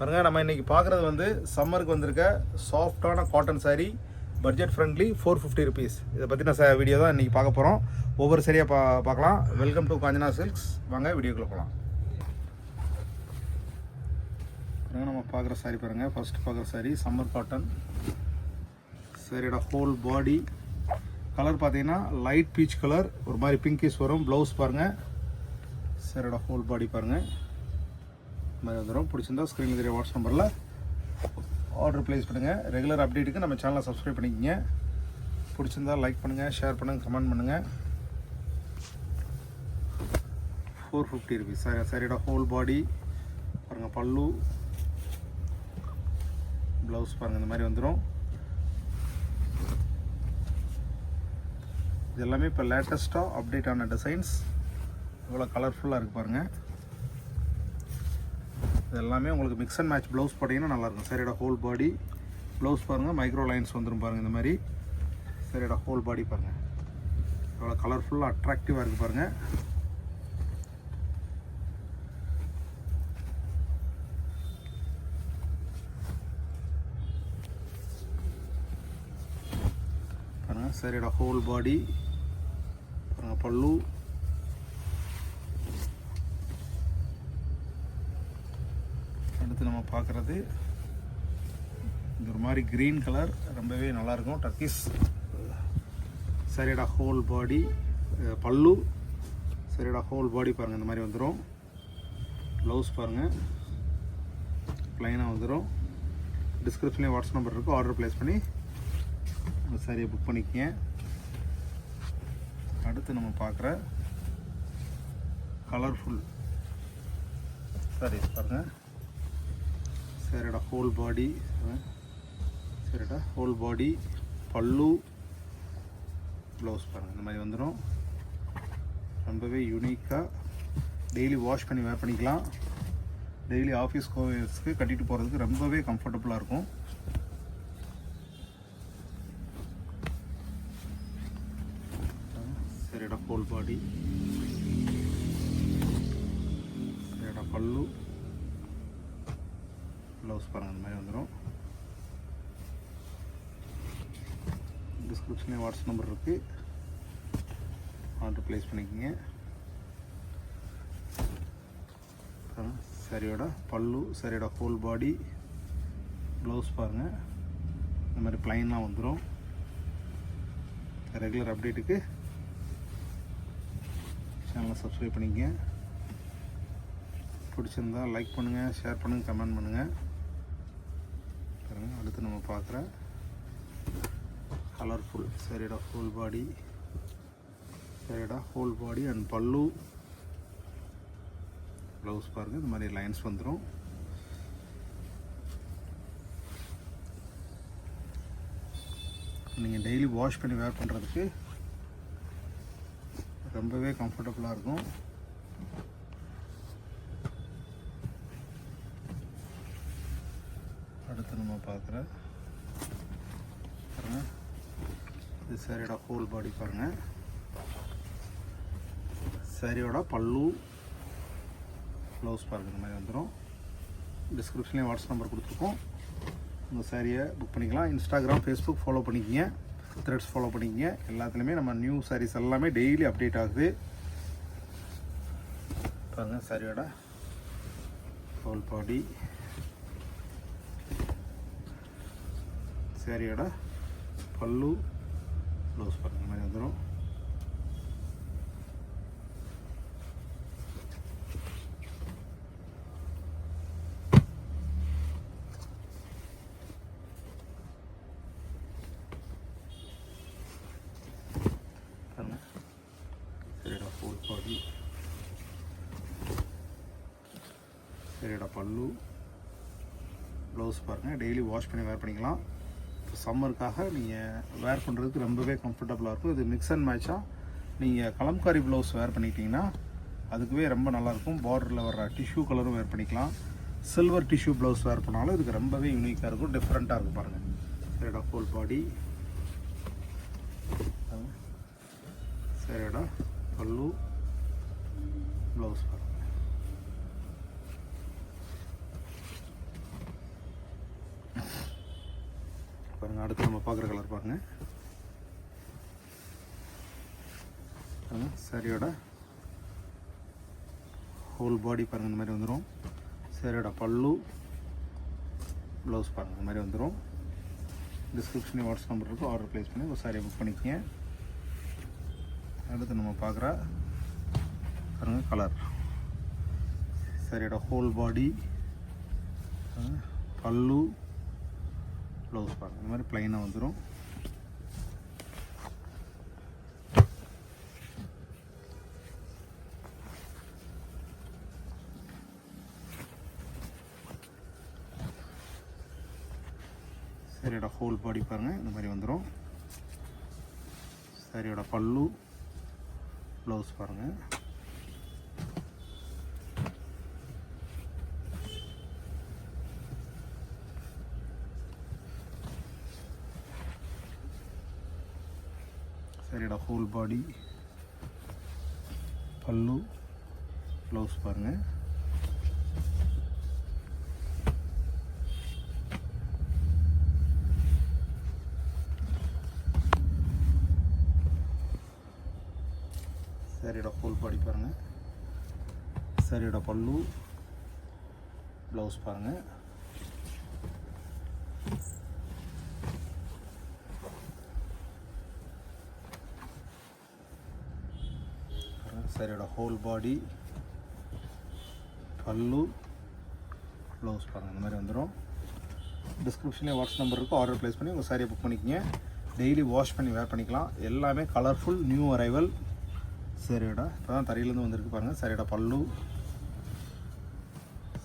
பாருங்கள், நம்ம இன்றைக்கி பார்க்குறது வந்து சம்மருக்கு வந்திருக்க சாஃப்டான cotton sari, budget friendly, 450 rupees. இதை பற்றின வீடியோ தான் இன்றைக்கி பார்க்க போகிறோம். ஒவ்வொரு சரியாக பார்க்கலாம். Welcome to Kanchana silks. வாங்க வீடியோக்குள்ளே போகலாம். பாருங்கள், நம்ம பார்க்குற சாரீ பாருங்கள். ஃபஸ்ட்டு பார்க்குற சாரீ சம்மர் காட்டன் சாரியோட ஹோல் பாடி கலர் பார்த்தீங்கன்னா லைட் பீச் கலர், ஒரு மாதிரி பிங்கிஷ் வரும். ப்ளவுஸ் பாருங்கள், சாரியோட ஹோல் பாடி பாருங்கள் மாதிரி வந்துடும். பிடிச்சிருந்தா ஸ்க்ரீனில் தெரிய வாட்ஸ்அப் நம்பரில் ஆர்டர் ப்ளேஸ் பண்ணுங்கள். ரெகுலர் அப்டேட்டுக்கு நம்ம சேனலை சப்ஸ்கிரைப் பண்ணிக்கங்க. பிடிச்சிருந்தா லைக் பண்ணுங்கள், ஷேர் பண்ணுங்கள், கமெண்ட் பண்ணுங்கள். 450 ருபீஸ். சாரியோட ஹோல் பாடி பாருங்கள். பல்லு, ப்ளவுஸ் பாருங்கள், இந்த மாதிரி வந்துடும். இது எல்லாமே இப்போ லேட்டஸ்ட்டாக அப்டேட் ஆன டிசைன்ஸ். இவ்வளோ கலர்ஃபுல்லாக இருக்குது பாருங்கள். இது எல்லாமே உங்களுக்கு மிக்ஸ் அண்ட் மேட்ச் ப்ளவுஸ் போட்டிங்கன்னா நல்லாயிருக்கும். சரியோட ஹோல் பாடி ப்ளவுஸ் பாருங்கள், மைக்ரோ லைன்ஸ் வந்துடும் பாருங்கள். இந்த மாதிரி சரியோட ஹோல் பாடி பாருங்கள், இவ்வளோ கலர்ஃபுல்லாக அட்ராக்டிவாக இருக்குது பாருங்கள். பாருங்கள், சரியோட ஹோல் பாடி பாருங்கள். பல்லு, அடுத்து நம்ம பார்க்குறது இது ஒரு மாதிரி க்ரீன் கலர், ரொம்பவே நல்லாயிருக்கும். டர்க்கிஸ் சரியோட ஹோல் பாடி, பல்லு, சரியோட ஹோல் பாடி பாருங்கள், இந்த மாதிரி வந்துடும். ப்ளவுஸ் பாருங்கள், ப்ளைனாக வந்துடும். டிஸ்கிரிப்ஷன்லேயே வாட்ஸ்அப் நம்பர் இருக்குது. ஆர்டர் ப்ளேஸ் பண்ணி அந்த சாரியை புக் பண்ணிக்கங்க. அடுத்து நம்ம பார்க்குற கலர்ஃபுல் சாரீஸ் பாருங்கள். சாரியோட ஹோல் பாடி, சாரியோட ஹோல் பாடி, பல்லு, ப்ளவுஸ் பாருங்கள், இந்த மாதிரி வந்துடும். ரொம்பவே யூனிக்காக டெய்லி வாஷ் பண்ணி வேர் பண்ணிக்கலாம். டெய்லி ஆஃபீஸ் கோவிஸ்க்கு கட்டிட்டு போகிறதுக்கு ரொம்பவே கம்ஃபர்டபுளாக இருக்கும். சாரியோட ஹோல் பாடி, சாரியோட பல்லு, ப்ளவுஸ் பாருங்கள், அந்த மாதிரி வந்துடும். டிஸ்கிரிப்ஷன்லேயே வாட்ஸ்அப் நம்பர் இருக்குது. ஆர்டர் ப்ளேஸ் பண்ணிக்கோங்க. சாரியோட பல்லு, சாரியோட ஹோல் பாடி, ப்ளவுஸ் பாருங்கள், இந்த மாதிரி ப்ளைனாக வந்துடும். ரெகுலர் அப்டேட்டுக்கு சேனலை சப்ஸ்கிரைப் பண்ணிக்கங்க. பிடிச்சிருந்தா லைக் பண்ணுங்கள், ஷேர் பண்ணுங்கள், கமெண்ட் பண்ணுங்கள். அடுத்து நம்ம பார்க்குற கலர்ஃபுல் சாரியோட ஹோல் பாடி, சாரியோட ஹோல் பாடி அண்ட் பல்லு, ப்ளவுஸ் பாருங்கள், இந்த மாதிரி லைன்ஸ் வந்துடும். நீங்கள் டெய்லி வாஷ் பண்ணி வேர் பண்ணுறதுக்கு ரொம்பவே கம்ஃபர்டபுளாக இருக்கும். அடுத்து நம்ம பார்க்குற பாருங்கள், இது சாரியோட ஹோல் பாடி பாருங்கள். சாரியோட பல்லு, ப்ளவுஸ் பாருங்கள், இந்த மாதிரி வந்துடும். டிஸ்கிரிப்ஷன்லேயே வாட்ஸ்அப் நம்பர் கொடுத்துருக்கோம். உங்கள் சாரியை புக் பண்ணிக்கலாம். இன்ஸ்டாகிராம், ஃபேஸ்புக் ஃபாலோ பண்ணிக்கிங்க, த்ரெட்ஸ் ஃபாலோ பண்ணிக்கிங்க. எல்லாத்துலேயுமே நம்ம நியூ சாரீஸ் எல்லாமே டெய்லி அப்டேட் ஆகுது பாருங்கள். சாரியோட ஹோல் பாடி, சாரியோட பல்லு, ப்ளவுஸ் பாருங்கள், மாதிரி வந்துடும். சாரியோட ஹோல் பாடி, சாரியோட பல்லு, ப்ளவுஸ் பாருங்கள். டெய்லி வாஷ் பண்ணி வேர் பண்ணிக்கலாம். சம்மருக்காக நீங்கள் வேர் பண்ணுறதுக்கு ரொம்பவே கம்ஃபர்டபுளாக இருக்கும். இது மிக்ஸ் அண்ட் மேட்சாக நீங்கள் கலம்காரி ப்ளவுஸ் வேர் பண்ணிக்கிட்டிங்கன்னா அதுக்குவே ரொம்ப நல்லாயிருக்கும். பார்டரில் வர்ற டிஷ்யூ கலரும் வேர் பண்ணிக்கலாம். சில்வர் டிஷ்யூ ப்ளவுஸ் வேர் பண்ணாலும் இதுக்கு ரொம்பவே யூனிக்காக இருக்கும், டிஃப்ரெண்ட்டாக இருக்கும் பாருங்கள். சாரியோட ஹோல் பாடி, சாரியோட பல்லு, ப்ளவுஸ் பாருங்கள். பாருங்கள். அடுத்து நம்ம பார்க்குற கலர் பாருங்கள். சாரியோட ஹோல் பாடி பாருங்கள் இந்த மாதிரி வந்துடும். சாரியோட பல்லு ப்ளவுஸ் பாருங்கள் இந்த மாதிரி வந்துடும். டிஸ்கிரிப்ஷனில் வாட்ஸ்அப் நம்பர் இருக்கும், ஆர்டர் ப்ளேஸ் பண்ணி ஒரு சாரியை புக் பண்ணிக்கங்க. அடுத்து நம்ம பார்க்குற பாருங்கள் கலர். சாரியோட ஹோல் பாடி பல்லு ப்ளவுஸ் பாருங்கள் இந்த மாதிரி ப்ளைனாக வந்துடும். சாரியோட ஹோல் பாடி பாருங்கள் இந்த மாதிரி வந்துடும். சாரியோட பல்லு ப்ளவுஸ் பாருங்கள். சாரியோட ஹோல் பாடி பல்லு ப்ளவுஸ் பாருங்கள். சாரியோட ஹோல் பாடி பாருங்கள். சாரியோட பல்லு ப்ளவுஸ் பாருங்கள். சாரியோட ஹோல் பாடி பல்லு ப்ளவுஸ் பாருங்கள் இந்த மாதிரி வந்துடும். டிஸ்கிரிப்ஷனில் வாட்ஸ்அப் நம்பர் இருக்கும், ஆர்டர் ப்ளேஸ் பண்ணி உங்கள் சாரியை புக் பண்ணிக்கங்க. டெய்லி வாஷ் பண்ணி வேர் பண்ணிக்கலாம். எல்லாமே கலர்ஃபுல் நியூ அரைவல். சாரியோட இப்போ தான் தரையிலேருந்து வந்திருக்கு பாருங்கள். சாரியோட பல்லு,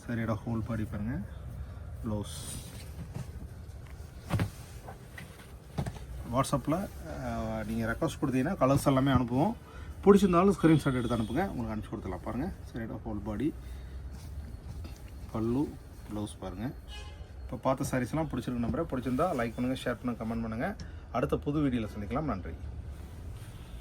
சாரியோட ஹோல் பாடி பாருங்கள், ப்ளவுஸ். வாட்ஸ்அப்பில் நீங்கள் ரெக்வஸ்ட் கொடுத்தீங்கன்னா கலர்ஸ் எல்லாமே அனுப்புவோம். பிடிச்சிருந்தாலும் ஸ்க்ரீன்ஷாட் எடுத்து அனுப்புங்க, உங்களுக்கு அனுப்பிச்சி கொடுத்துலாம். பாருங்கள் சாரியோட ஹோல் பாடி பல்லு ப்ளவுஸ் பாருங்கள். இப்போ பார்த்த சாரீஸ்லாம் பிடிச்சிருக்கு நம்பரை. பிடிச்சிருந்தா லைக் பண்ணுங்கள், ஷேர் பண்ணுங்கள், கமெண்ட் பண்ணுங்கள். அடுத்த புது வீடியோவில் சந்திக்கலாம். நன்றி.